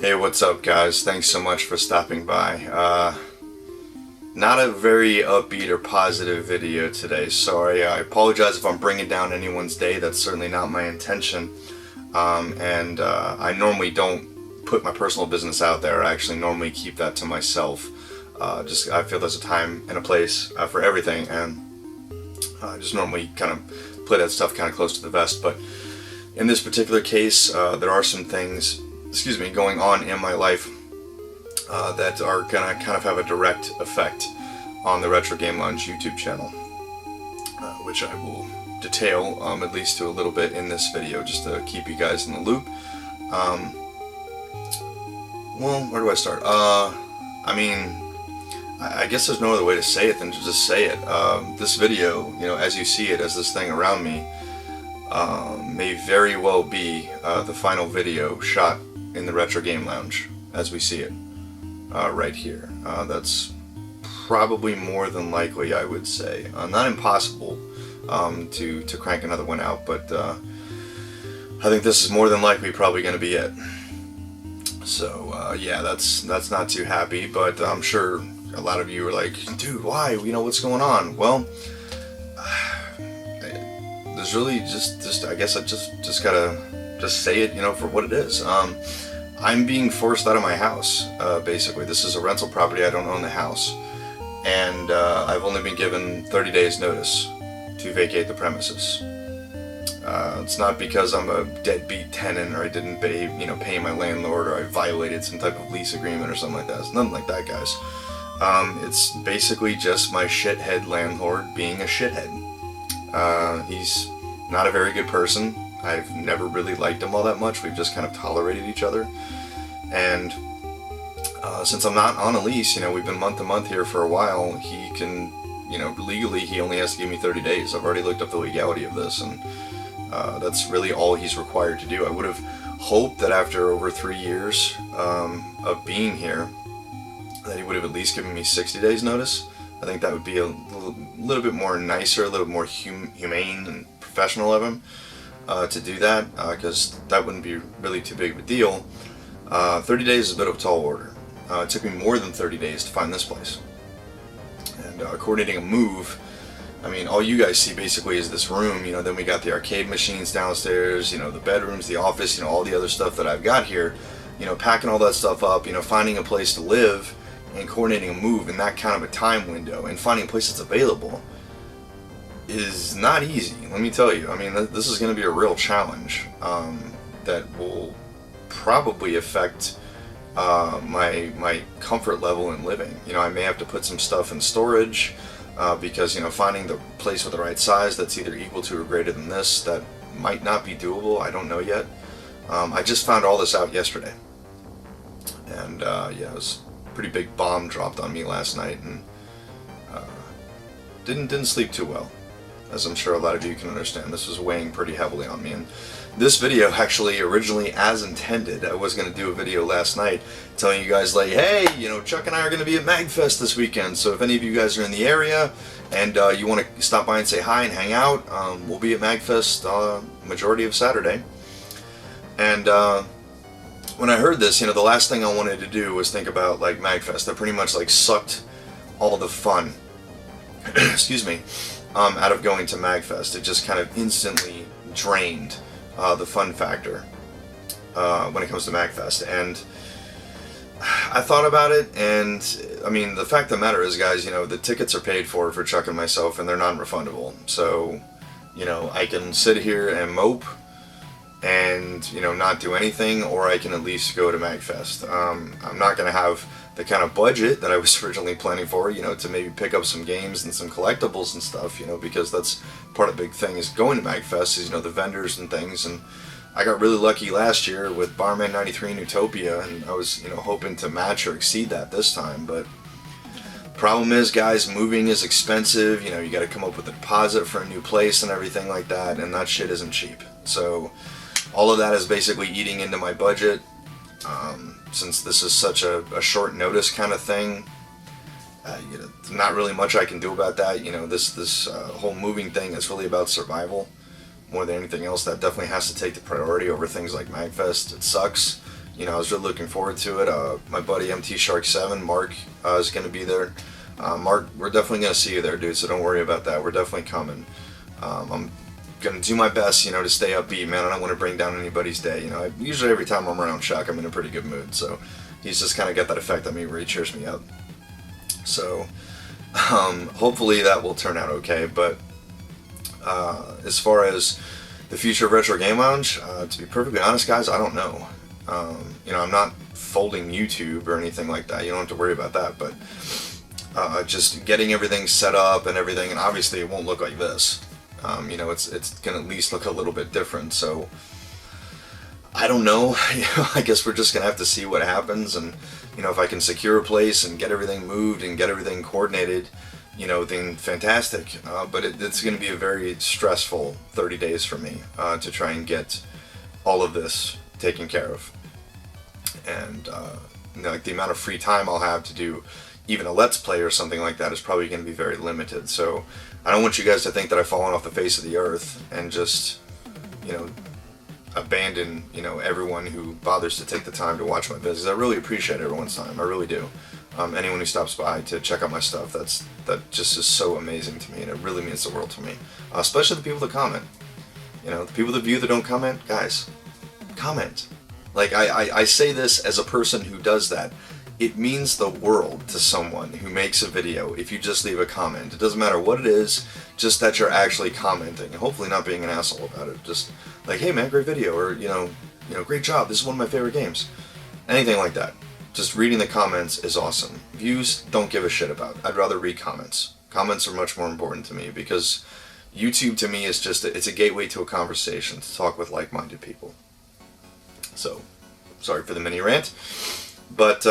Hey, what's up, guys? Thanks so much for stopping by. Not a very upbeat or positive video today. Sorry, I apologize if I'm bringing down anyone's day. That's certainly not my intention. I normally don't put my personal business out there. I actually normally keep that to myself. I feel there's a time and a place for everything, and I just normally kind of play that stuff kind of close to the vest. But in this particular case, there are some things going on in my life that are gonna kind of have a direct effect on the Retro Game Lounge YouTube channel, which I will detail at least to a little bit in this video, just to keep you guys in the loop. Well, where do I start? I guess there's no other way to say it than to just say it. This video, as you see it, as this thing around me, may very well be the final video shot in the Retro Game Lounge as we see it right here. That's probably more than likely, I would say. Not impossible to crank another one out, but I think this is more than likely probably going to be it. So yeah, that's not too happy, but I'm sure a lot of you are like, dude, why? What's going on? Well, there's really just I guess I just gotta say it, for what it is. I'm being forced out of my house, basically. This is a rental property. I don't own the house, and I've only been given 30 days notice to vacate the premises. It's not because I'm a deadbeat tenant or I didn't pay my landlord, or I violated some type of lease agreement or something like that. It's nothing like that, guys. It's basically just my shithead landlord being a shithead. He's not a very good person. I've never really liked him all that much. We've just kind of tolerated each other. And since I'm not on a lease, we've been month to month here for a while, he can, legally he only has to give me 30 days. I've already looked up the legality of this, and that's really all he's required to do. I would have hoped that after over 3 years of being here, that he would have at least given me 60 days notice. I think that would be a little bit more nicer, a little more humane and professional of him to do that, because that wouldn't be really too big of a deal. 30 days is a bit of a tall order. It took me more than 30 days to find this place. And coordinating a move, all you guys see basically is this room, then we got the arcade machines downstairs, the bedrooms, the office, all the other stuff that I've got here, packing all that stuff up, finding a place to live and coordinating a move in that kind of a time window and finding a place that's available is not easy, let me tell you. This is going to be a real challenge that will probably affect my comfort level in living. I may have to put some stuff in storage because finding the place with the right size that's either equal to or greater than this, that might not be doable. I don't know yet. I just found all this out yesterday, and yeah, it was a pretty big bomb dropped on me last night, and didn't sleep too well, as I'm sure a lot of you can understand. This was weighing pretty heavily on me. And this video, actually, originally as intended, I was going to do a video last night telling you guys, like, hey, Chuck and I are going to be at MagFest this weekend, so if any of you guys are in the area and you want to stop by and say hi and hang out, we'll be at MagFest majority of Saturday. And when I heard this, the last thing I wanted to do was think about, like, MagFest. That pretty much, like, sucked all the fun excuse me, out of going to MagFest. It just kind of instantly drained the fun factor when it comes to MagFest. And I thought about it, and the fact of the matter is, guys, the tickets are paid for Chuck and myself, and they're non-refundable. So, I can sit here and mope and not do anything, or I can at least go to MagFest. I'm not going to have the kind of budget that I was originally planning for, to maybe pick up some games and some collectibles and stuff, because that's part of the big thing is going to MagFest is, the vendors and things. And I got really lucky last year with Barman 93 and Utopia, and I was, hoping to match or exceed that this time. But problem is, guys, moving is expensive. You got to come up with a deposit for a new place and everything like that, and that shit isn't cheap. So all of that is basically eating into my budget. Since this is such a short notice kind of thing, not really much I can do about that. This whole moving thing is really about survival more than anything else. That definitely has to take the priority over things like MagFest. It sucks. I was really looking forward to it. My buddy MT Shark 7, Mark, is going to be there. Mark, we're definitely going to see you there, dude, so don't worry about that. We're definitely coming. I'm going to do my best, to stay upbeat, man. I don't want to bring down anybody's day. Usually every time I'm around Shaq, I'm in a pretty good mood, so he's just kind of got that effect on me where he cheers me up. So, hopefully that will turn out okay, but as far as the future of Retro Game Lounge, to be perfectly honest, guys, I don't know. I'm not folding YouTube or anything like that. You don't have to worry about that, but just getting everything set up and everything, and obviously it won't look like this. It's going to at least look a little bit different, so I don't know. I guess we're just going to have to see what happens, and if I can secure a place and get everything moved and get everything coordinated, then fantastic. But it's going to be a very stressful 30 days for me to try and get all of this taken care of. And like the amount of free time I'll have to do even a Let's Play or something like that is probably going to be very limited. So I don't want you guys to think that I've fallen off the face of the earth and just, abandon, everyone who bothers to take the time to watch my videos. I really appreciate everyone's time. I really do. Anyone who stops by to check out my stuff, that just is so amazing to me, and it really means the world to me. Especially the people that comment. The people that view that don't comment, guys, comment. Like, I say this as a person who does that. It means the world to someone who makes a video if you just leave a comment. It doesn't matter what it is, just that you're actually commenting. Hopefully not being an asshole about it. Just like, hey man, great video, or great job, this is one of my favorite games. Anything like that. Just reading the comments is awesome. Views, don't give a shit about. I'd rather read comments. Comments are much more important to me because YouTube to me is just, it's a gateway to a conversation, to talk with like-minded people. So, sorry for the mini rant. But,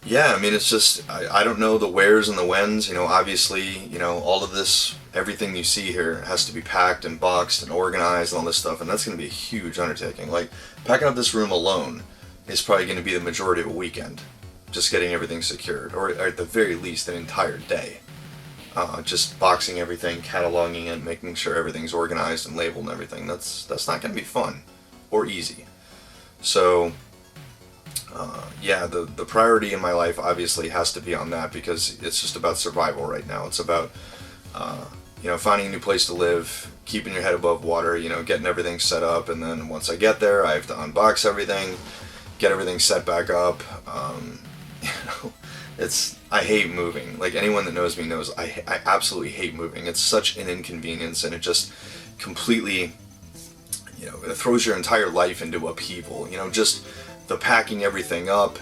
yeah, I mean, it's just, I don't know the wheres and the whens. Obviously, all of this, everything you see here has to be packed and boxed and organized and all this stuff, and that's going to be a huge undertaking. Like, packing up this room alone is probably going to be the majority of a weekend, just getting everything secured, or at the very least an entire day. Just boxing everything, cataloging it, making sure everything's organized and labeled and everything. That's not going to be fun or easy. So, yeah, the priority in my life obviously has to be on that because it's just about survival right now. It's about, finding a new place to live, keeping your head above water, getting everything set up, and then once I get there, I have to unbox everything, get everything set back up. I hate moving. Like, anyone that knows me knows I absolutely hate moving. It's such an inconvenience, and it just completely, it throws your entire life into upheaval. Just the packing everything up,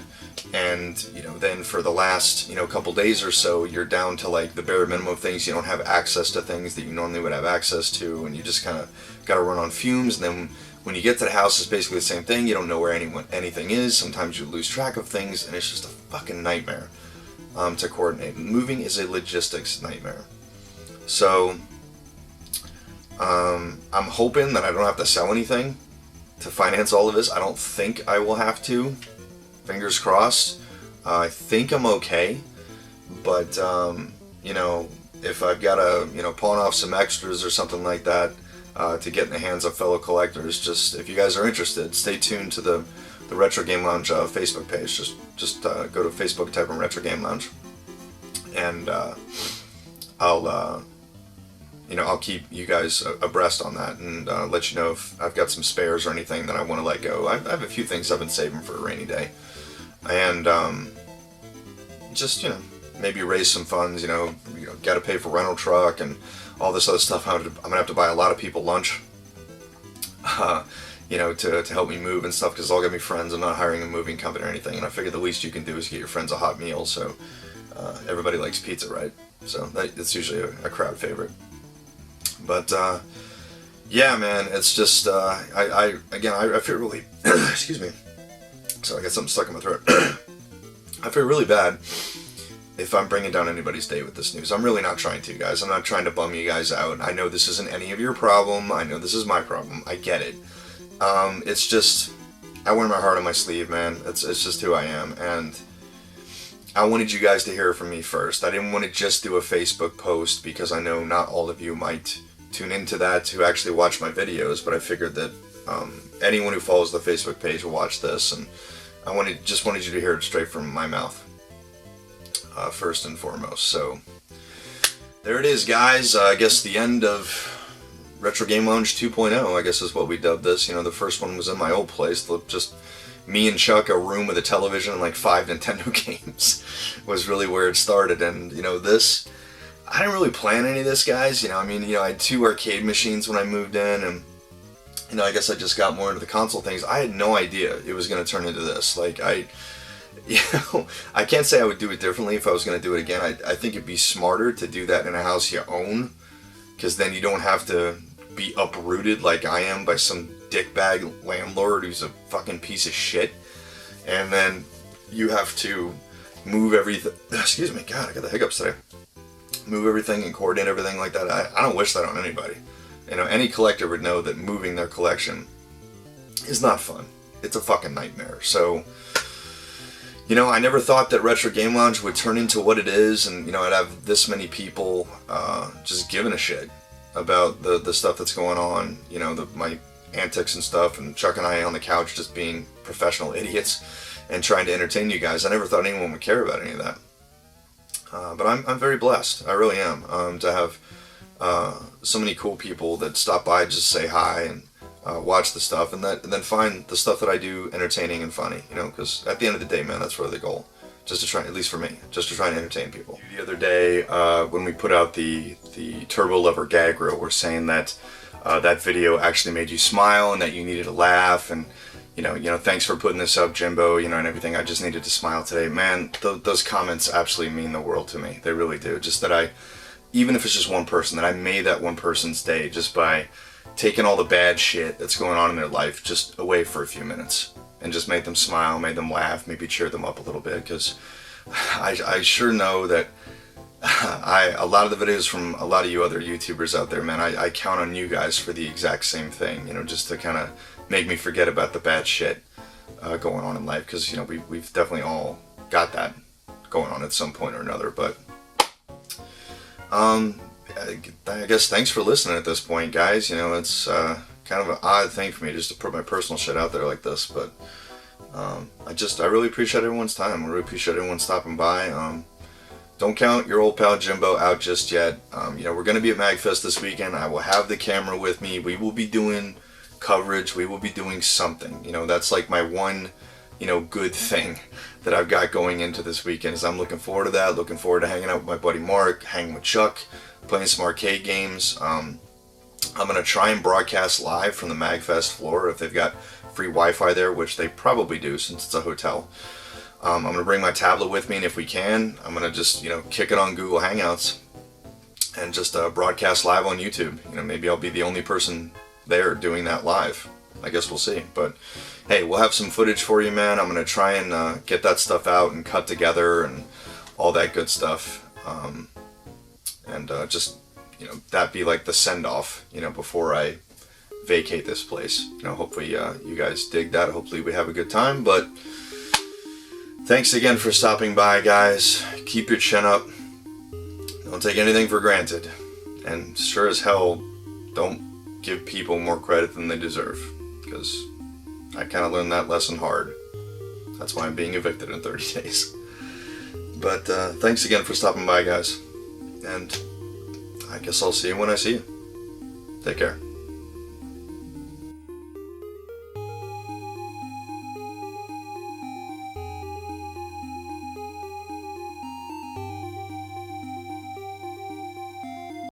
and then for the last couple days or so, you're down to like the bare minimum of things. You don't have access to things that you normally would have access to, and you just kind of got to run on fumes. And then when you get to the house, it's basically the same thing. You don't know where anything is. Sometimes you lose track of things, and it's just a fucking nightmare to coordinate. Moving is a logistics nightmare. So I'm hoping that I don't have to sell anything to finance all of this. I don't think I will have to. Fingers crossed. I think I'm okay. But, if I've got to, pawn off some extras or something like that to get in the hands of fellow collectors, just, if you guys are interested, stay tuned to the Retro Game Lounge Facebook page. Just go to Facebook, type in Retro Game Lounge. And I'll keep you guys abreast on that and let you know if I've got some spares or anything that I want to let go. I have a few things I've been saving for a rainy day. And just, maybe raise some funds, got to pay for rental truck and all this other stuff. I'm going to have to buy a lot of people lunch, to help me move and stuff, because it's all going to be friends. I'm not hiring a moving company or anything. And I figure the least you can do is get your friends a hot meal. So everybody likes pizza, right? So it's usually a crowd favorite. But, yeah, man, it's just, I feel really, excuse me, so I got something stuck in my throat. I feel really bad if I'm bringing down anybody's day with this news. I'm really not trying to, guys. I'm not trying to bum you guys out. I know this isn't any of your problem. I know this is my problem. I get it. It's just, I wear my heart on my sleeve, man. It's just who I am, and I wanted you guys to hear from me first. I didn't want to just do a Facebook post because I know not all of you might tune into that to actually watch my videos, but I figured that Anyone who follows the Facebook page will watch this, and I just wanted you to hear it straight from my mouth, first and foremost. So there it is, guys. I guess the end of Retro Game Lounge 2.0, I guess is what we dubbed this. The first one was in my old place. Just me and Chuck, a room with a television and like 5 Nintendo games was really where it started. And, this, I didn't really plan any of this, guys. I had 2 arcade machines when I moved in, and, I guess I just got more into the console things. I had no idea it was going to turn into this. Like, I can't say I would do it differently if I was going to do it again. I think it'd be smarter to do that in a house you own, because then you don't have to be uprooted like I am by some dickbag landlord who's a fucking piece of shit, and then you have to move everything. Excuse me, God, I got the hiccups today. Move everything and coordinate everything like that. I don't wish that on anybody. Any collector would know that moving their collection is not fun. It's a fucking nightmare. So, I never thought that Retro Game Lounge would turn into what it is, and I'd have this many people just giving a shit about the stuff that's going on, my antics and stuff, and Chuck and I on the couch just being professional idiots and trying to entertain you guys. I never thought anyone would care about any of that. But I'm very blessed. I really am, to have so many cool people that stop by, just say hi and watch the stuff, and then find the stuff that I do entertaining and funny, because at the end of the day, man, that's really the goal. Just to try, at least for me, just to try and entertain people. The other day, when we put out the Turbo Lover gag reel, we're saying that that video actually made you smile and that you needed a laugh, and thanks for putting this up, Jimbo, and everything. I just needed to smile today, man. Those comments absolutely mean the world to me. They really do. Just that even if it's just one person, that I made that one person's day just by taking all the bad shit that's going on in their life just away for a few minutes. And just made them smile, made them laugh, maybe cheer them up a little bit, because I sure know that a lot of the videos from a lot of you other YouTubers out there, man, I count on you guys for the exact same thing, just to kind of make me forget about the bad shit going on in life, because, we've definitely all got that going on at some point or another. But I guess thanks for listening at this point, guys. It's kind of an odd thing for me just to put my personal shit out there like this, but I really appreciate everyone's time. I really appreciate everyone stopping by. Don't count your old pal Jimbo out just yet. We're going to be at MagFest this weekend. I will have the camera with me. We will be doing coverage. We will be doing something. That's like my one, good thing that I've got going into this weekend, is I'm looking forward to that. Looking forward to hanging out with my buddy Mark, hanging with Chuck, playing some arcade games. I'm going to try and broadcast live from the MagFest floor if they've got free Wi-Fi there, which they probably do since it's a hotel. I'm going to bring my tablet with me, and if we can, I'm going to just, kick it on Google Hangouts and just broadcast live on YouTube. Maybe I'll be the only person there doing that live. I guess we'll see. But hey, we'll have some footage for you, man. I'm going to try and get that stuff out and cut together and all that good stuff. And just, that be like the send-off, before I vacate this place. Hopefully you guys dig that. Hopefully we have a good time. But thanks again for stopping by, guys. Keep your chin up. Don't take anything for granted. And sure as hell, don't give people more credit than they deserve. Because I kind of learned that lesson hard. That's why I'm being evicted in 30 days. But thanks again for stopping by, guys. And I guess I'll see you when I see you. Take care.